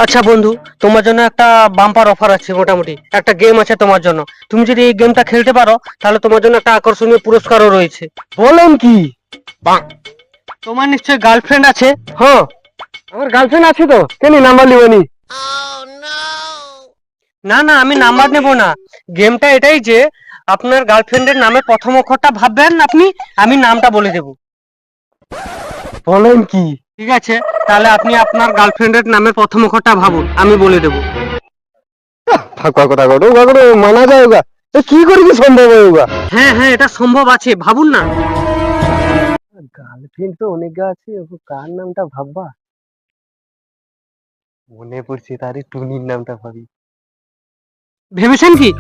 আচ্ছা বন্ধু, তোমার জন্য একটা বাম্পার অফার আছে। মোটামুটি একটা গেম আছে তোমার জন্য। তুমি যদি এই গেমটা খেলতে পারো তাহলে তোমার জন্য একটা আকর্ষণীয় পুরস্কারও রয়েছে। বলেন কি? তোমার নিশ্চয়ই গার্লফ্রেন্ড আছে? হ্যাঁ, আমার গার্লফ্রেন্ড আছে তো, কেন নাম্বার লিবনি? না না, আমি নাম্বার নেব না। গেমটা এটাই যে আপনার গার্লফ্রেন্ডের নামের প্রথম অক্ষরটা ভাববেন আপনি, আমি নামটা বলে দেব। বলেন কি? ঠিক আছে, তাহলে আপনি আপনার গার্লফ্রেন্ডের নামের প্রথম অক্ষরটা ভাবুন, আমি বলে দেব। ফাঁকা কথা কটো কাকড়ো মানা যায় ওগা। এ কি করে কি সম্ভব হয় ওগা? হ্যাঁ হ্যাঁ, এটা সম্ভব আছে, ভাবুন না। গার্লফ্রেন্ড তো অনেক আছে, ও কার নামটা ভাববা? মনে পড়ছে, তারই টুনির নামটা ভাবি। ভেবেছেন কি?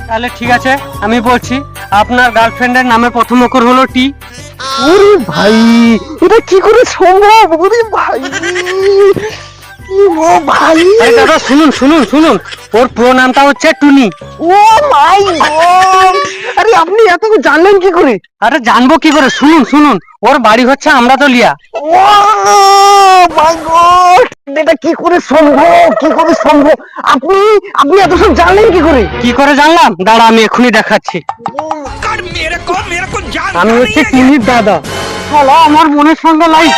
তাহলে ঠিক আছে, আমি বলছি। আপনার গার্লফ্রেন্ডের নামের প্রথম অক্ষর হলো টি। ওরে ভাই, এটা কি করে সম্ভব? ওরে ভাই, কি ও ভাই! আরে দাদা, শুনুন শুনুন শুনুন, ওর পুরো নামটা হচ্ছে টুনি। ও মাই গড! আরে আপনি এত কিছু জানলেন কি করে? আরে জানবো কি করে, শুনুন শুনুন। ওর বাড়ি হচ্ছে আমরাতলিয়া। ও মাই গড! এটা কি করে সম্ভব? কি করে সম্ভব? আপনি আপনি এত সব জানলেন কি করে? কি করে জানলাম, দাঁড়া আমি এখনই দেখাচ্ছি। আমি হচ্ছে টুনির দাদা। শালা, আমার বোনের সঙ্গে লাই।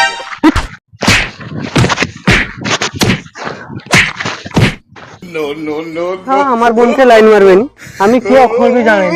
হ্যাঁ, আমার বোনকে লাইন মারবেন, আমি কি অক্ষর জানেন।